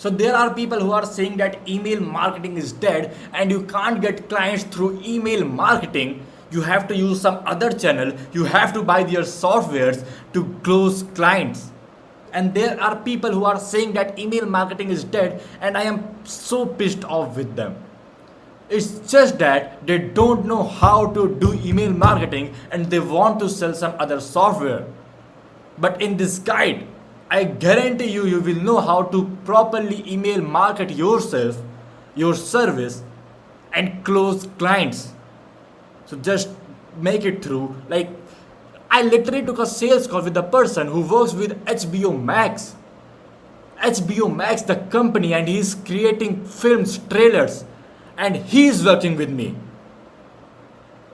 So there are people who are saying that email marketing is dead and you can't get clients through email marketing. You have to use some other channel. You have to buy their softwares to close clients. And there are people who are saying that email marketing is dead, and I am so pissed off with them. It's just that they don't know how to do email marketing and they want to sell some other software. But in this guide, I guarantee you, you will know how to properly email market yourself, your service, and close clients. So just make it through. Like, I literally took a sales call with the person who works with HBO Max. HBO Max, the company, and he's creating films, trailers, and he's working with me.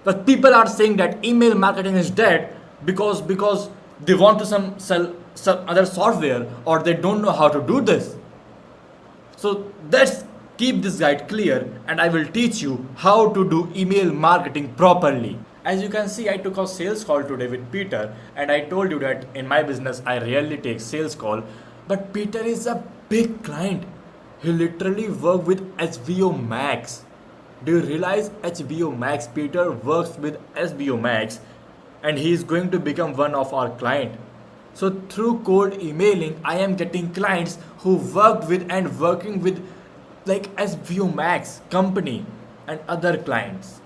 But people are saying that email marketing is dead because they want to sell some other software or they don't know how to do this. So let's keep this guide clear and I will teach you how to do email marketing properly. As you can see, I took a sales call today with Peter and I told you that in my business I rarely take sales call, but Peter is a big client. He literally worked with HBO Max. Do you realize HBO Max? Peter works with HBO Max and he is going to become one of our client. So through cold emailing, I am getting clients who worked with and working with like HBO Max company and other clients.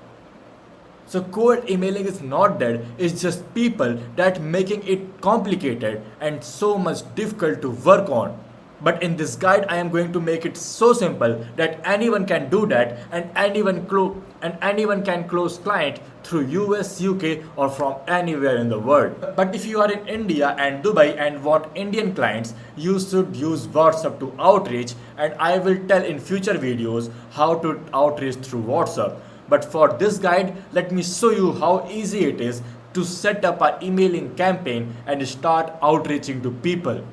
So cold emailing is not dead, it's just people that making it complicated and so much difficult to work on. But in this guide, I am going to make it so simple that anyone can do that and anyone can close client through US, UK or from anywhere in the world. But if you are in India and Dubai and want Indian clients, you should use WhatsApp to outreach, and I will tell in future videos how to outreach through WhatsApp. But for this guide, let me show you how easy it is to set up an emailing campaign and start outreaching to people.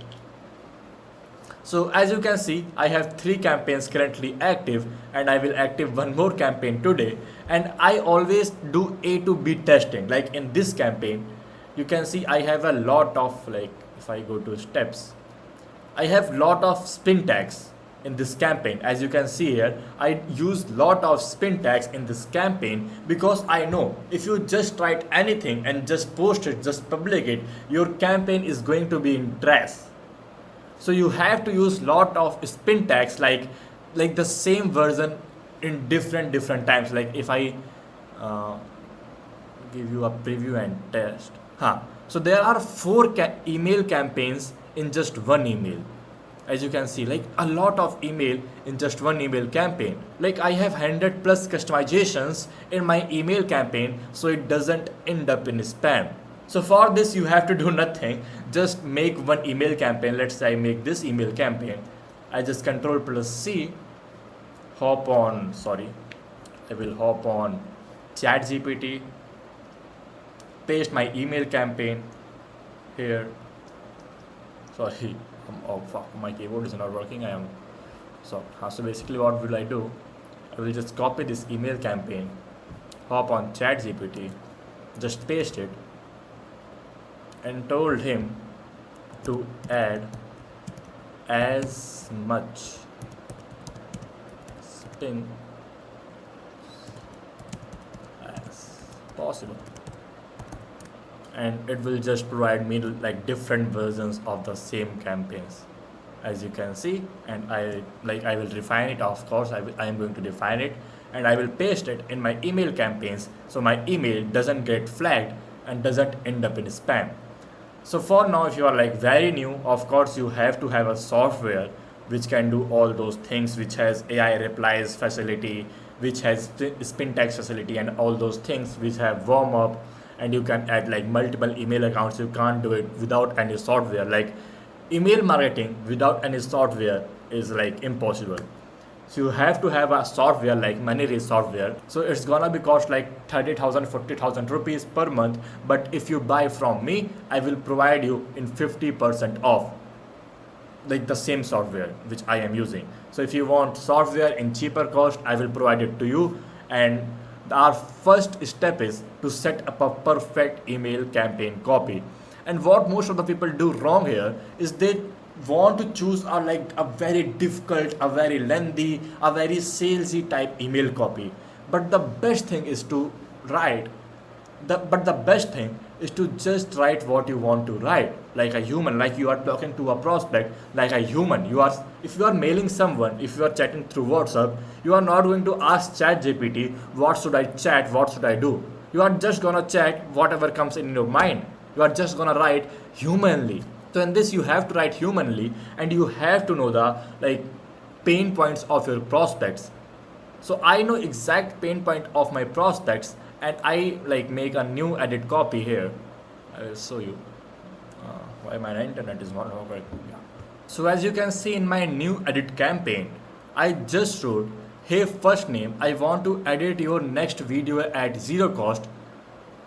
So as you can see, I have 3 campaigns currently active and I will active one more campaign today, and I always do A to B testing. Like in this campaign, you can see I have a lot of, like if I go to steps, I have lot of spin tags in this campaign. As you can see here, I use lot of spin tags in this campaign because I know if you just write anything and just post it, just publish it, your campaign is going to be in trash. So you have to use lot of spin tags like the same version in different times. Like if I give you a preview and test. So there are 4 email campaigns in just one email. As you can see, like a lot of email in just one email campaign. Like I have 100 plus customizations in my email campaign so it doesn't end up in spam. So for this you have to do nothing, just make one email campaign. Let's say I make this email campaign. I just Control plus C, I will hop on ChatGPT, paste my email campaign here. Sorry, oh fuck, my keyboard is not working. So basically what will I do? I will just copy this email campaign, hop on ChatGPT, just paste it, and told him to add as much spin as possible, and it will just provide me like different versions of the same campaigns, as you can see. And I will refine it. Of course I am going to define it and I will paste it in my email campaigns so my email doesn't get flagged and doesn't end up in spam. So for now, if you are like very new, of course you have to have a software which can do all those things, which has AI replies facility, which has spin tags facility and all those things, which have warm up, and you can add like multiple email accounts. You can't do it without any software. Like email marketing without any software is like impossible. So you have to have a software like money software. So it's gonna be cost like 30,000 40,000 rupees per month, but if you buy from me, I will provide you in 50% off, like the same software which I am using. So if you want software in cheaper cost, I will provide it to you. And our first step is to set up a perfect email campaign copy. And what most of the people do wrong here is they want to choose a very difficult, a very lengthy, a very salesy type email copy. But the best thing is to write the best thing is to just write what you want to write, like a human, like you are talking to a prospect, like a human. You are, if you are mailing someone, if you are chatting through WhatsApp, you are not going to ask chat gpt what should I chat, what should I do. You are just gonna chat whatever comes in your mind. You are just gonna write humanly. So in this you have to write humanly, and you have to know the like pain points of your prospects. So I know exact pain point of my prospects, and I like make a new edit copy here. I will show you why my internet is not working. Yeah. So as you can see in my new edit campaign, I just wrote, hey first name, I want to edit your next video at zero cost.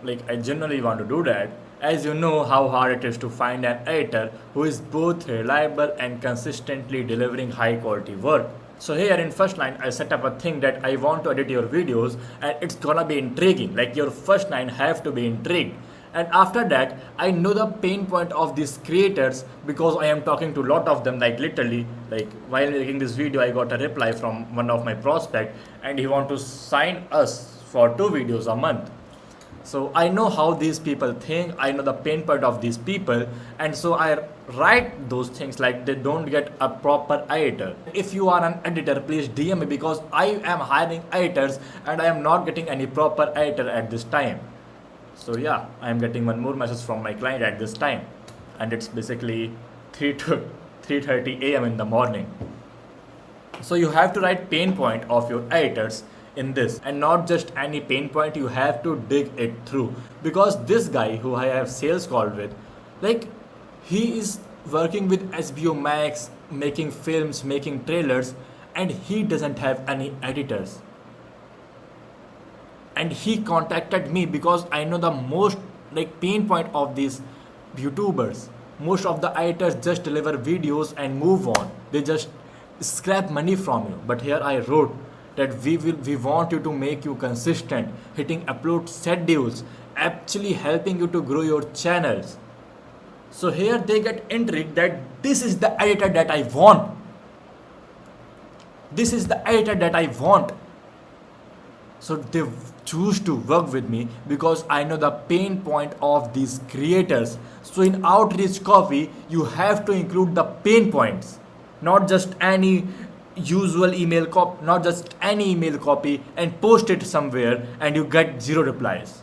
Like I generally want to do that, as you know how hard it is to find an editor who is both reliable and consistently delivering high quality work. So here in first line I set up a thing that I want to edit your videos, and it's gonna be intriguing, like your first line have to be intrigued. And after that I know the pain point of these creators, because I am talking to a lot of them, like literally, like while making this video I got a reply from one of my prospect, and he want to sign us for 2 videos a month. So I know how these people think, I know the pain point of these people, and so I write those things like they don't get a proper editor. If you are an editor, please DM me, because I am hiring editors and I am not getting any proper editor at this time. So yeah, I am getting one more message from my client at this time, and it's basically 3 to 3:30 a.m. in the morning. So you have to write pain point of your editors in this, and not just any pain point, you have to dig it through. Because this guy who I have sales call with, like he is working with SBO Max, making films, making trailers, and he doesn't have any editors. And he contacted me because I know the most like pain point of these YouTubers. Most of the editors just deliver videos and move on. They just scrap money from you. But here I wrote that we want you to make you consistent, hitting upload schedules, actually helping you to grow your channels. So here they get intrigued that this is the editor that I want. This is the editor that I want. So they choose to work with me because I know the pain point of these creators. So in outreach copy, you have to include the pain points, not just any usual email copy, not just any email copy and post it somewhere and you get zero replies.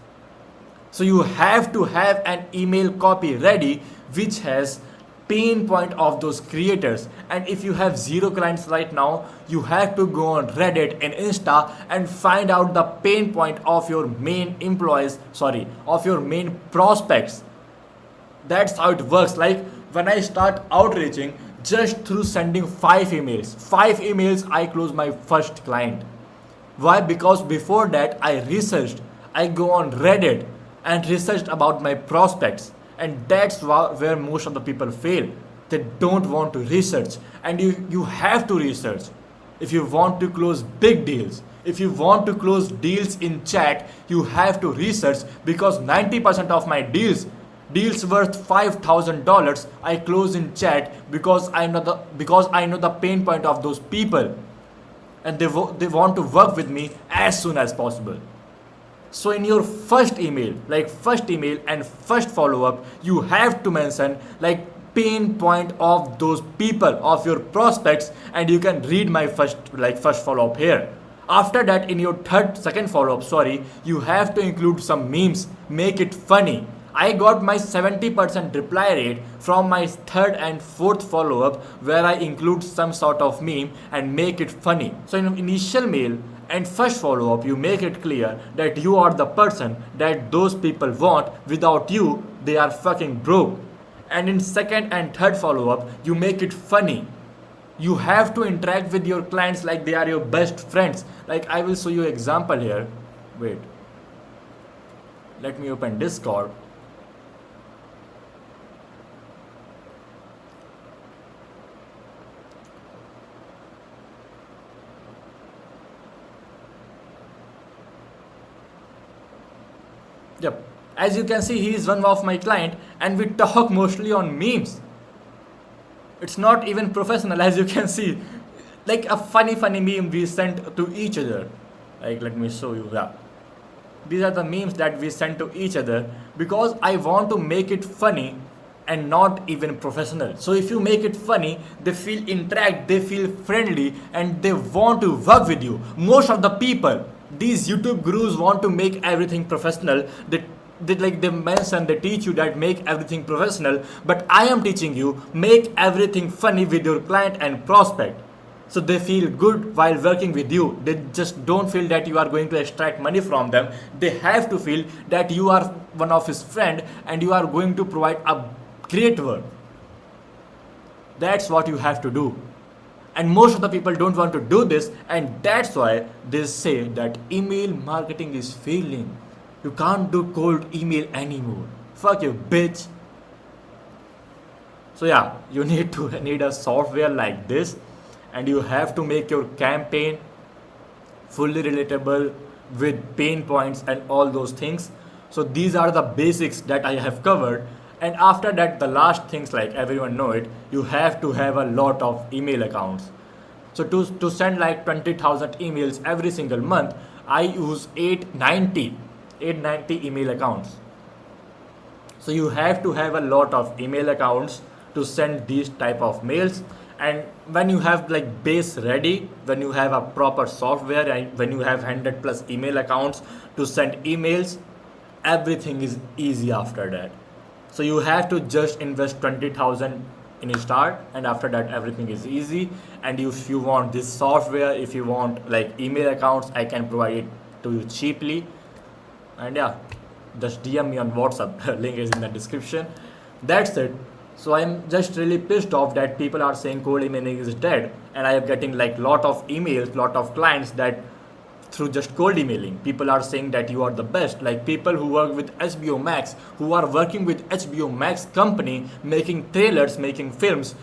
So you have to have an email copy ready which has pain point of those creators. And if you have zero clients right now, you have to go on Reddit and Insta and find out the pain point of your main employees, of your main prospects. That's how it works. Like when I start outreaching, just through sending 5 emails, I close my first client. Why? Because before that I researched, I go on Reddit and researched about my prospects. And that's where most of the people fail. They don't want to research, and you have to research if you want to close big deals. If you want to close deals in chat, you have to research, because 90% of my deals worth $5,000 I close in chat, because I know the pain point of those people, and they want to work with me as soon as possible. So in your first email and first follow-up, you have to mention like pain point of those people, of your prospects, and you can read my first follow-up here. After that, in your second follow-up, you have to include some memes, make it funny. I got my 70% reply rate from my third and fourth follow-up, where I include some sort of meme and make it funny. So in initial mail and first follow-up, you make it clear that you are the person that those people want. Without you, they are fucking broke. And in second and third follow-up, you make it funny. You have to interact with your clients like they are your best friends. Like I will show you example here. Wait. Let me open Discord. Yep. As you can see, he is one of my client, and we talk mostly on memes. It's not even professional, as you can see. Like a funny meme we sent to each other. Like, let me show you. Yeah, these are the memes that we send to each other because I want to make it funny and not even professional. So if you make it funny, they feel interact, they feel friendly, and they want to work with you. Most of the people, these YouTube gurus want to make everything professional. They mention, they teach you that make everything professional, but I am teaching you make everything funny with your client and prospect, so they feel good while working with you. They just don't feel that you are going to extract money from them. They have to feel that you are one of his friend and you are going to provide a great work. That's what you have to do. And most of the people don't want to do this, and that's why they say that email marketing is failing. You can't do cold email anymore. Fuck you, bitch. So yeah, you need a software like this, and you have to make your campaign fully relatable with pain points and all those things. So these are the basics that I have covered. And after that, the last things, like everyone know it, you have to have a lot of email accounts. So to send like 20,000 emails every single month, I use 890 email accounts. So you have to have a lot of email accounts to send these type of mails. And when you have like base ready, when you have a proper software, and when you have 100 plus email accounts to send emails, everything is easy after that. So you have to just invest 20,000 in a start, and after that everything is easy. And if you want this software, if you want like email accounts, I can provide it to you cheaply. And yeah, just DM me on WhatsApp. Link is in the description. That's it. So I'm just really pissed off that people are saying cold emailing is dead, and I am getting like lot of emails, lot of clients that through just cold emailing, people are saying that you are the best. Like people who work with HBO Max, who are working with HBO Max company, making trailers, making films,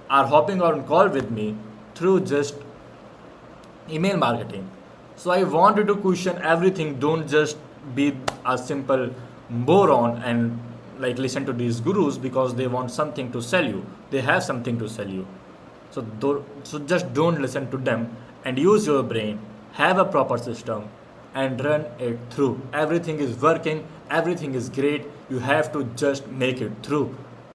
are hopping on call with me through just email marketing. So I want you to question everything. Don't just be a simple moron and like listen to these gurus because they want something to sell you. They have something to sell you. So just don't listen to them and use your brain. Have a proper system and run it through. Everything is working. Everything is great. You have to just make it through.